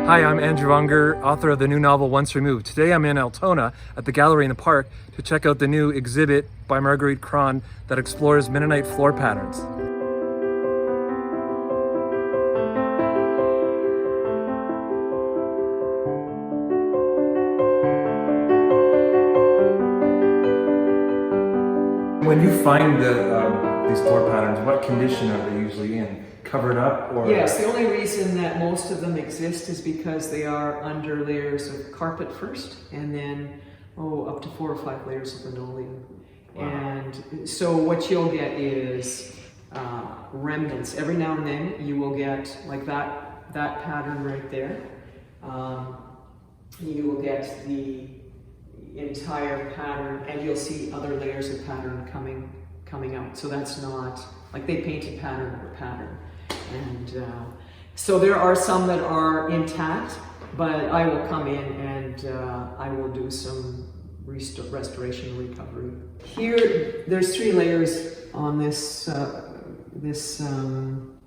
Hi, I'm Andrew Unger, author of the new novel Once Removed. Today I'm in Altona at the gallery in the park to check out the new exhibit by Margruite Krahn that explores Mennonite floor patterns. When you find these floor patterns, what condition are they usually in? Covered up or? Yes, the only reason that most of them exist is because they are under layers of carpet first, and then up to 4 or 5 layers of linoleum. Wow. And so what you'll get is remnants. Every now and then you will get like that pattern right there. You will get the entire pattern, and you'll see other layers of pattern coming out. So that's not like they painted pattern over pattern. And so there are some that are intact, but I will come in and I will do some restoration and recovery. Here, there's 3 layers on this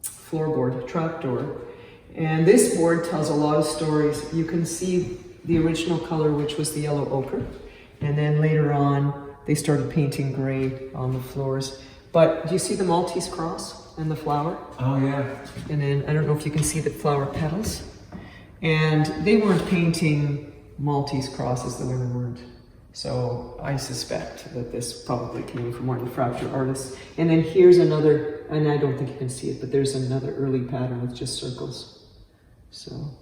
floorboard, trapdoor. And this board tells a lot of stories. You can see the original color, which was the yellow ochre. And then later on, they started painting gray on the floors. But do you see the Maltese cross and the flower? Oh yeah. And then, I don't know if you can see the flower petals. And they weren't painting Maltese crosses, the women weren't. So I suspect that this probably came from one of the fracture artists. And then here's another, and I don't think you can see it, but there's another early pattern with just circles. So,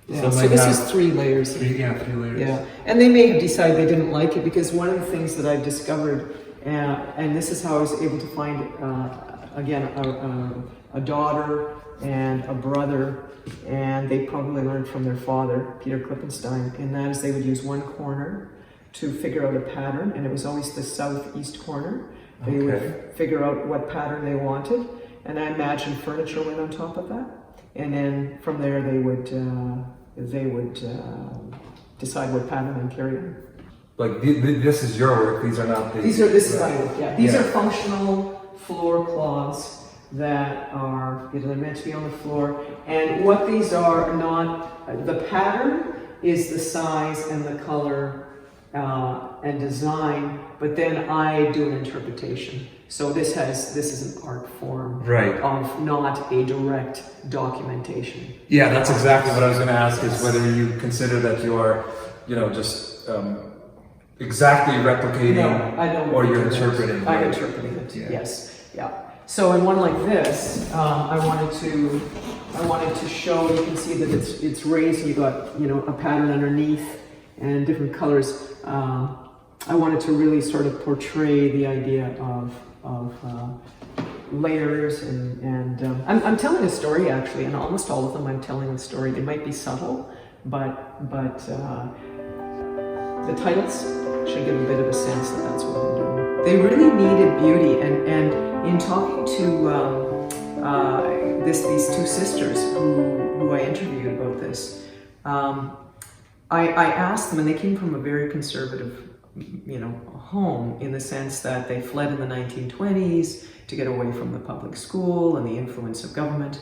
yeah, so this is 3 layers. 3 layers. Yeah, and they may have decided they didn't like it, because one of the things that I've discovered, and this is how I was able to find, again, a daughter and a brother, and they probably learned from their father, Peter Klippenstein, and that is they would use one corner to figure out a pattern, and it was always the southeast corner. They would figure out what pattern they wanted, and I imagine furniture went on top of that. And then from there they would decide what pattern and carry on. Like this is your work. These are not this is my work. Yeah, these are functional floor cloths that are they're meant to be on the floor. And what these are not, the pattern is the size and the color and design, but then I do an interpretation. So this is an art form, right, of not a direct documentation. Yeah, that's exactly what I was going to ask, is whether you consider that you are, just exactly replicating, no, I don't, or you're interpreting. I'm interpreting it. Yeah. Yes, yeah. So in one like this, I wanted to show. You can see that it's raised. You got a pattern underneath and different colors. I wanted to really sort of portray the idea of layers, and I'm telling a story actually, and almost all of them I'm telling a story. They might be subtle, but the titles should give a bit of a sense that that's what I'm doing. They really needed beauty, and in talking to these 2 sisters who I interviewed about this, I asked them, and they came from a very conservative home, in the sense that they fled in the 1920s to get away from the public school and the influence of government.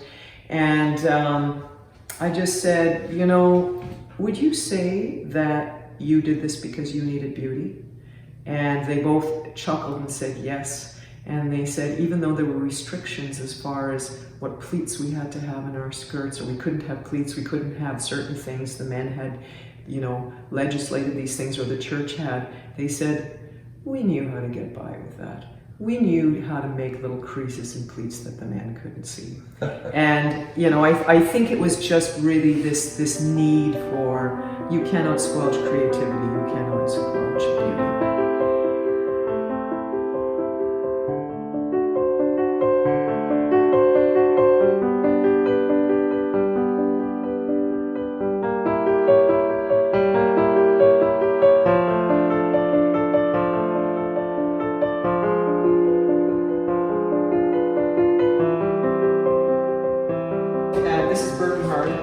And I just said, would you say that you did this because you needed beauty? And they both chuckled and said yes. And they said, even though there were restrictions as far as what pleats we had to have in our skirts, or we couldn't have pleats, we couldn't have certain things, the men had legislated these things, or the church had, they said, we knew how to get by with that. We knew how to make little creases and pleats that the men couldn't see. And, I think it was just really this need for, you cannot squelch creativity, you cannot squelch beauty.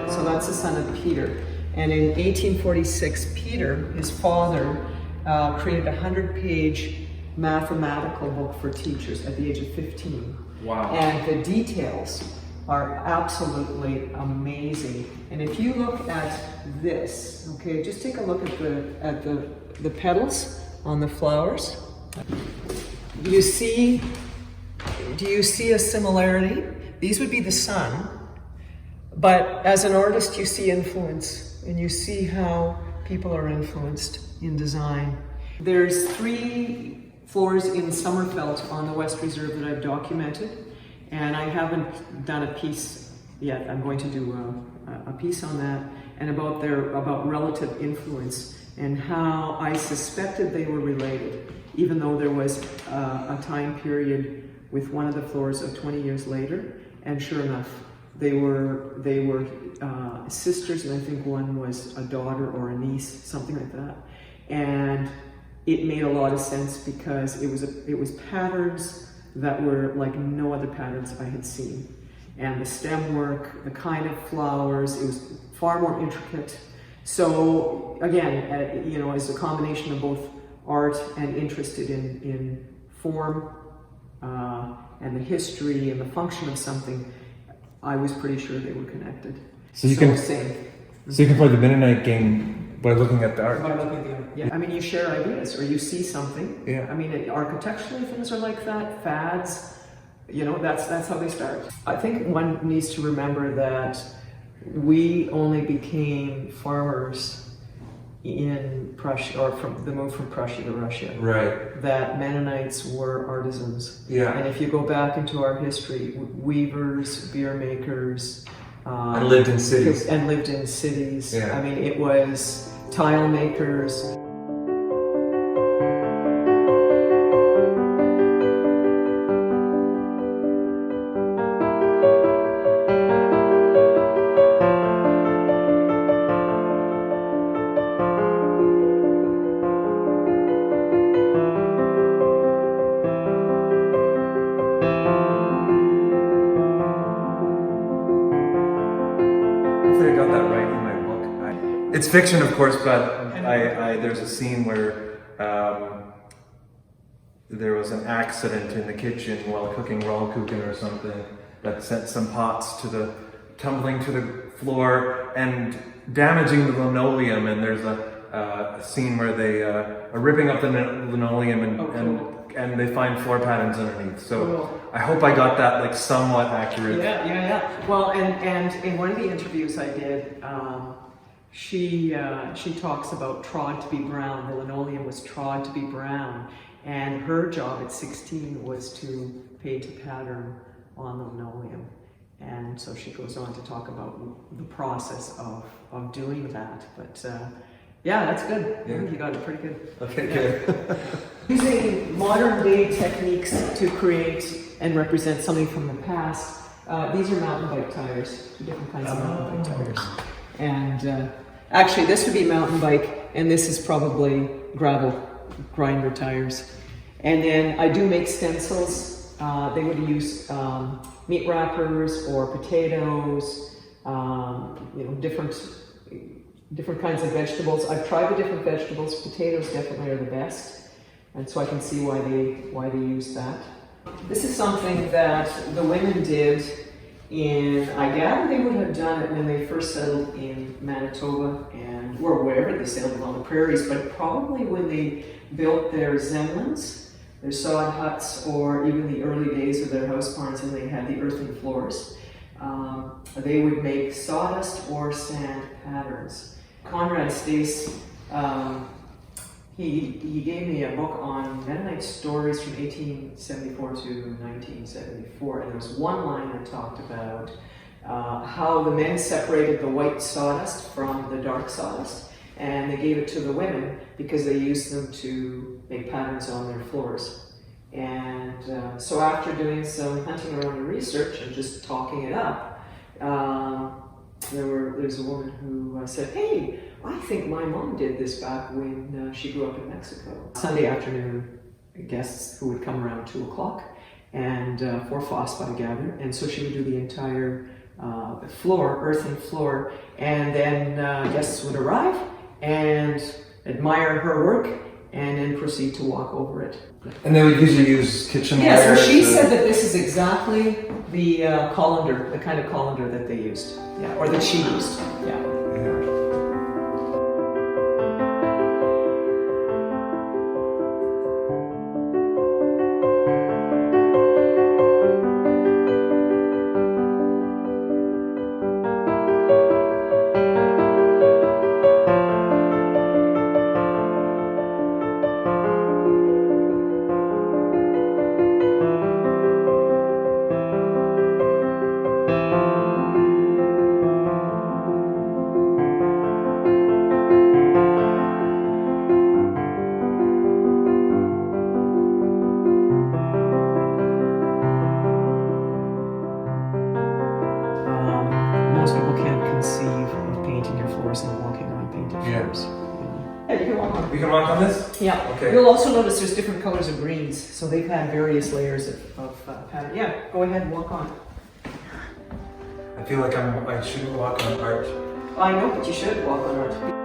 So that's the son of Peter. And in 1846, Peter, his father, created a 100-page mathematical book for teachers at the age of 15. Wow. And the details are absolutely amazing. And if you look at this, okay, just take a look at the petals on the flowers. Do you see a similarity? These would be the sun, but as an artist you see influence, and you see how people are influenced in design. There's 3 floors in Summerfelt on the West Reserve that I've documented, and I haven't done a piece yet. I'm going to do a piece on that, and about relative influence and how I suspected they were related, even though there was a time period with one of the floors of 20 years later, and sure enough, they were sisters, and I think one was a daughter or a niece, something like that. And it made a lot of sense because it was patterns that were like no other patterns I had seen. And the stem work, the kind of flowers, it was far more intricate. So again, you know, as a combination of both art and interested in form and the history and the function of something, I was pretty sure they were connected. So you can play the Mennonite game by looking at the art. By looking at the art, yeah. I mean, you share ideas, or you see something. Yeah. I mean, architecturally, things are like that. Fads, you know, that's how they start. I think one needs to remember that we only became farmers in Prussia, or from the move from Prussia to Russia. Right. That Mennonites were artisans. Yeah. And if you go back into our history, weavers, beer makers, and lived in cities. Yeah. I mean, it was tile makers. I got that right in my book. It's fiction, of course, but there's a scene where there was an accident in the kitchen while cooking Rollkuchen or something that sent some pots tumbling to the floor and damaging the linoleum. And there's a scene where they are ripping up the linoleum and they find floor patterns underneath. So I hope I got that like somewhat accurate. Yeah. Well, and in one of the interviews I did, she talks about trod to be brown. The linoleum was trod to be brown, and her job at 16 was to paint a pattern on the linoleum. And so she goes on to talk about the process of doing that. But yeah, that's good. Yeah. I think you got it pretty good. Okay, good. Using modern day techniques to create and represent something from the past. These are mountain bike tires, 2 different kinds of mountain bike tires. And actually this would be mountain bike, and this is probably gravel grinder tires. And then I do make stencils. They would use meat wrappers or potatoes, you know, different kinds of vegetables. I've tried the different vegetables. Potatoes definitely are the best, and so I can see why they use that. This is something that the women did I gather they would have done it when they first settled in Manitoba or wherever they settled on the prairies, but probably when they built their zemlins, their sod huts, or even the early days of their house barns and they had the earthen floors. They would make sawdust or sand patterns. Conrad Stace, he gave me a book on Mennonite stories from 1874 to 1974, and there was one line that talked about how the men separated the white sawdust from the dark sawdust, and they gave it to the women because they used them to make patterns on their floors. And so after doing some hunting around and research and just talking it up, there's a woman who said, "Hey, I think my mom did this back when she grew up in Mexico." Sunday afternoon, guests who would come around 2 o'clock, and for Foss, I gather, and so she would do the entire floor, earthen floor, and then guests would arrive and admire her work, and then proceed to walk over it. And they would usually use kitchenware. Yeah, so she said that this is exactly the colander, the kind of colander that they used. Yeah, or that she used. Yeah. Most people can't conceive of painting your floors and walking on painted floors. Yeah, you can walk on. We can walk on this? Yeah. Okay. You'll also notice there's different colors of greens, so they've had various layers of pattern. Yeah, go ahead and walk on. I feel like I shouldn't walk on art. I know, but you should walk on art.